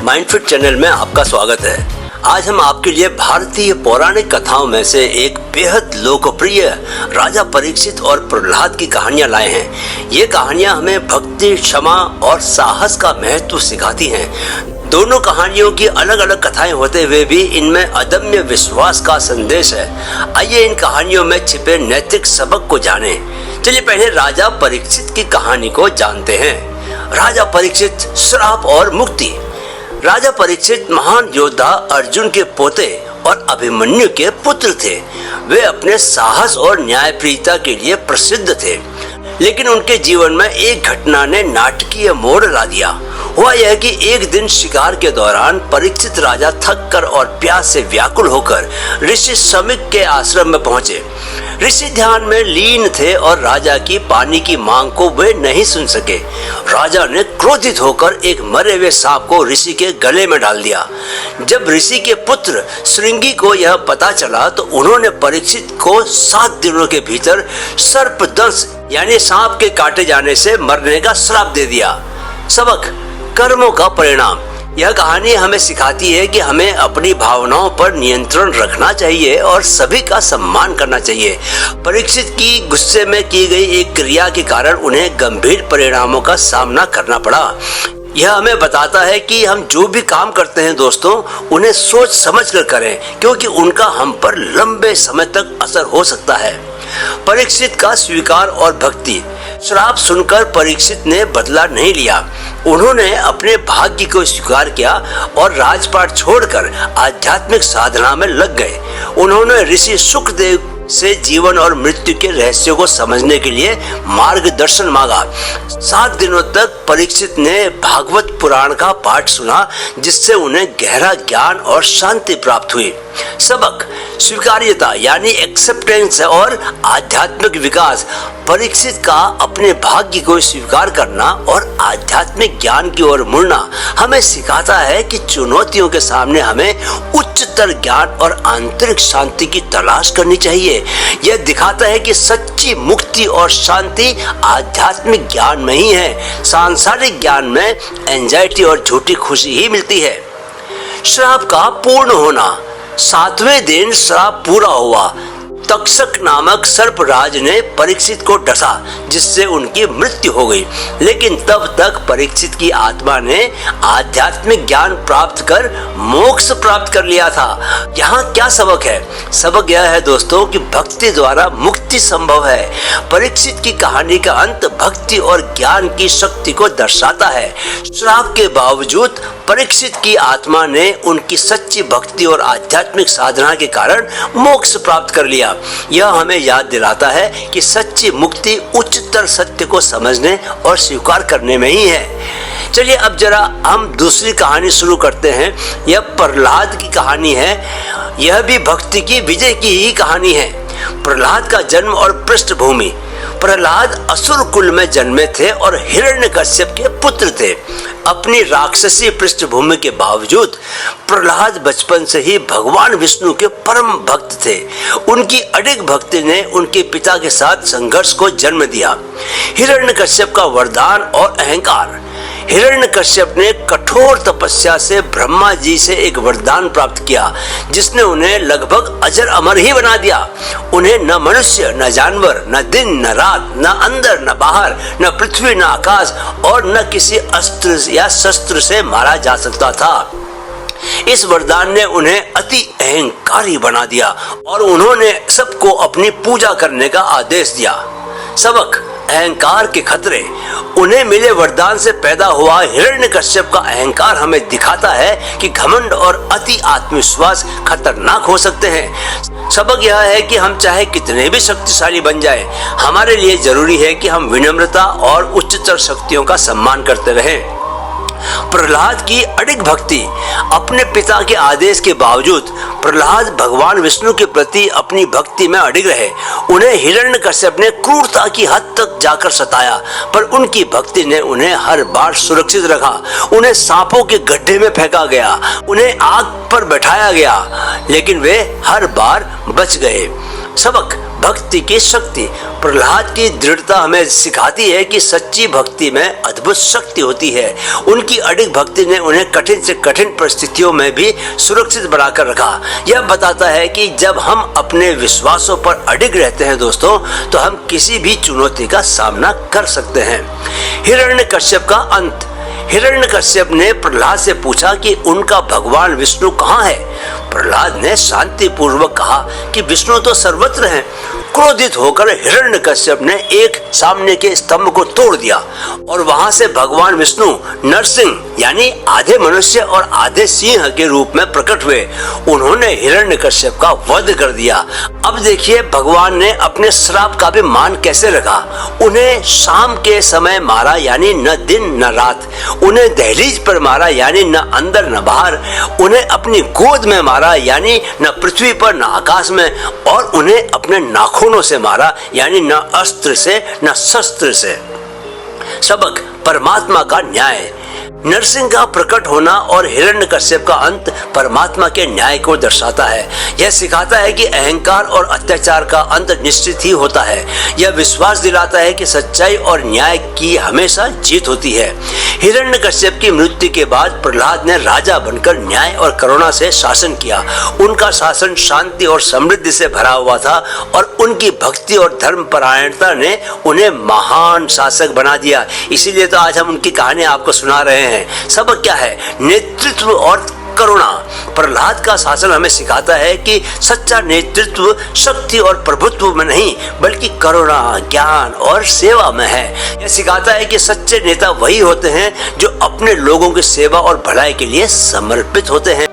माइंडफिट channel में आपका स्वागत है। आज हम आपके लिए भारतीय पौराणिक कथाओं में से एक बेहद लोकप्रिय राजा परीक्षित और प्रहलाद की कहानियां लाए हैं। ये कहानियां हमें भक्ति, क्षमा और साहस का महत्व सिखाती हैं। दोनों कहानियों की अलग अलग कथाएं होते हुए भी इनमें अदम्य विश्वास का संदेश है। आइए इन कहानियों में छिपे नैतिक सबक को जानें। चलिए पहले राजा परीक्षित की कहानी को जानते हैं। राजा परीक्षित, श्राप और मुक्ति। राजा परीक्षित महान योद्धा अर्जुन के पोते और अभिमन्यु के पुत्र थे। वे अपने साहस और न्यायप्रियता के लिए प्रसिद्ध थे, लेकिन उनके जीवन में एक घटना ने नाटकीय मोड़ ला दिया। हुआ यह कि एक दिन शिकार के दौरान परीक्षित राजा थक कर और प्यास से व्याकुल होकर ऋषि शमीक के आश्रम में पहुंचे। ऋषि ध्यान में लीन थे और राजा की पानी की मांग को वे नहीं सुन सके। राजा ने क्रोधित होकर एक मरे हुए सांप को ऋषि के गले में डाल दिया। जब ऋषि के पुत्र श्रृंगी को यह पता चला तो उन्होंने परीक्षित को 7 दिनों के भीतर सर्पदंश यानी सांप के काटे जाने से मरने का श्राप दे दिया। सबक: कर्मों का परिणाम। यह कहानी हमें सिखाती है कि हमें अपनी भावनाओं पर नियंत्रण रखना चाहिए और सभी का सम्मान करना चाहिए। परीक्षित की गुस्से में की गई एक क्रिया के कारण उन्हें गंभीर परिणामों का सामना करना पड़ा। यह हमें बताता है कि हम जो भी काम करते हैं दोस्तों, उन्हें सोच समझ कर करें, क्योंकि उनका हम पर लंबे समय तक असर हो सकता है। परीक्षित का स्वीकार और भक्ति। श्राप सुनकर परीक्षित ने बदला नहीं लिया। उन्होंने अपने भाग्य को स्वीकार किया और राजपाट छोड़कर आध्यात्मिक साधना में लग गए। उन्होंने ऋषि शुक्रदेव से जीवन और मृत्यु के रहस्यों को समझने के लिए मार्गदर्शन मांगा। 7 दिनों तक परीक्षित ने भागवत पुराण का पाठ सुना, जिससे उन्हें गहरा ज्ञान और शांति प्राप्त हुई। सबक: स्वीकार्यता यानी एक्सेप्टेंस और आध्यात्मिक विकास। परीक्षित का अपने भाग्य को स्वीकार करना और आध्यात्मिक ज्ञान की ओर मुड़ना हमें सिखाता है कि चुनौतियों के सामने हमें उच्चतर ज्ञान और आंतरिक शांति की तलाश करनी चाहिए। यह दिखाता है कि सच्ची मुक्ति और शांति आध्यात्मिक ज्ञान में ही है। सांसारिक ज्ञान में एंजाइटी और झूठी खुशी ही मिलती है। श्राप का पूर्ण होना। 7वें दिन श्राप पूरा हुआ। तक्षक नामक सर्पराज ने परीक्षित को डसा, जिससे उनकी मृत्यु हो गई। लेकिन तब तक परीक्षित की आत्मा ने आध्यात्मिक ज्ञान प्राप्त कर मोक्ष प्राप्त कर लिया था। यहाँ क्या सबक है? सबक यह है दोस्तों कि भक्ति द्वारा मुक्ति संभव है। परीक्षित की कहानी का अंत भक्ति और ज्ञान की शक्ति को दर्शाता है। श्राप के बावजूद परीक्षित की आत्मा ने उनकी सच्ची भक्ति और आध्यात्मिक साधना के कारण मोक्ष प्राप्त कर लिया। यह हमें याद दिलाता है कि सच्ची मुक्ति उच्चतर सत्य को समझने और स्वीकार करने में ही है। चलिए अब जरा हम दूसरी कहानी शुरू करते हैं। यह प्रहलाद की कहानी है। यह भी भक्ति की विजय की ही कहानी है। प्रहलाद का जन्म और पृष्ठभूमि। प्रहलाद असुर कुल में जन्मे थे और हिरण्यकश्यप के पुत्र थे। अपनी राक्षसी पृष्ठभूमि के बावजूद प्रहलाद बचपन से ही भगवान विष्णु के परम भक्त थे। उनकी अडिग भक्ति ने उनके पिता के साथ संघर्ष को जन्म दिया। हिरण्यकश्यप का वरदान और अहंकार। हिरण्यकश्यप ने कठोर तपस्या से ब्रह्मा जी से एक वरदान प्राप्त किया, जिसने उन्हें लगभग अजर अमर ही बना दिया। उन्हें न मनुष्य, न जानवर, न दिन, न रात, न अंदर, न बाहर, न पृथ्वी, न आकाश और न किसी अस्त्र या शस्त्र से मारा जा सकता था। इस वरदान ने उन्हें अति अहंकारी बना दिया और उन्होंने सबको अपनी पूजा करने का आदेश दिया। सबक: अहंकार के खतरे। उन्हें मिले वरदान से पैदा हुआ हिरण्यकश्यप का अहंकार हमें दिखाता है कि घमंड और अति आत्मविश्वास खतरनाक हो सकते हैं। सबक यह है कि हम चाहे कितने भी शक्तिशाली बन जाएं, हमारे लिए जरूरी है कि हम विनम्रता और उच्चतर शक्तियों का सम्मान करते रहें। प्रहलाद की अडिग भक्ति। अपने पिता के आदेश के बावजूद प्रहलाद भगवान विष्णु के प्रति अपनी भक्ति में अडिग रहे। उन्हें हिरण्यकश्यप ने क्रूरता की हद तक जाकर सताया, पर उनकी भक्ति ने उन्हें हर बार सुरक्षित रखा। उन्हें सांपों के गड्ढे में फेंका गया, उन्हें आग पर बैठाया गया, लेकिन वे हर बार बच गए। सबक: भक्ति की शक्ति। प्रहलाद की दृढ़ता हमें सिखाती है कि सच्ची भक्ति में अद्भुत शक्ति होती है। उनकी अडिग भक्ति ने उन्हें कठिन से कठिन परिस्थितियों में भी सुरक्षित बनाकर रखा। यह बताता है कि जब हम अपने विश्वासों पर अडिग रहते हैं दोस्तों, तो हम किसी भी चुनौती का सामना कर सकते हैं। हिरण्यकश्यप का अंत। हिरण्यकश्यप ने प्रहलाद से पूछा कि उनका भगवान विष्णु कहाँ है। प्रहलाद ने शांतिपूर्वक कहा कि विष्णु तो सर्वत्र हैं। क्रोधित होकर हिरण्यकश्यप ने एक सामने के स्तंभ को तोड़ दिया और वहां से भगवान विष्णु नरसिंह यानी आधे मनुष्य और आधे सिंह के रूप में प्रकट हुए। उन्होंने हिरण्यकश्यप का वध कर दिया। अब देखिए भगवान ने अपने श्राप का भी मान कैसे रखा। उन्हें शाम के समय मारा यानी न दिन न रात। उन्हें दहलीज पर मारा यानी न अंदर न बाहर। उन्हें अपनी गोद में मारा यानी न पृथ्वी पर न आकाश में। और उन्हें अपने नाखूनों से मारा यानी न अस्त्र से न शस्त्र से। सबक परमात्मा का न्याय। नरसिंह का प्रकट होना और हिरण्यकश्यप का अंत परमात्मा के न्याय को दर्शाता है। यह सिखाता है कि अहंकार और अत्याचार का अंत निश्चित ही होता है। यह विश्वास दिलाता है कि सच्चाई और न्याय की हमेशा जीत होती है। हिरण्यकश्यप की मृत्यु के बाद प्रहलाद ने राजा बनकर न्याय और करुणा से शासन किया। उनका शासन शांति और समृद्धि से भरा हुआ था और उनकी भक्ति और धर्मपरायणता ने उन्हें महान शासक बना दिया। इसीलिए तो आज हम उनकी कहानी आपको सुना रहे हैं। सबक क्या है? नेतृत्व और करुणा। प्रहलाद का शासन हमें सिखाता है कि सच्चा नेतृत्व शक्ति और प्रभुत्व में नहीं बल्कि करुणा, ज्ञान और सेवा में है। यह सिखाता है कि सच्चे नेता वही होते हैं जो अपने लोगों की सेवा और भलाई के लिए समर्पित होते हैं।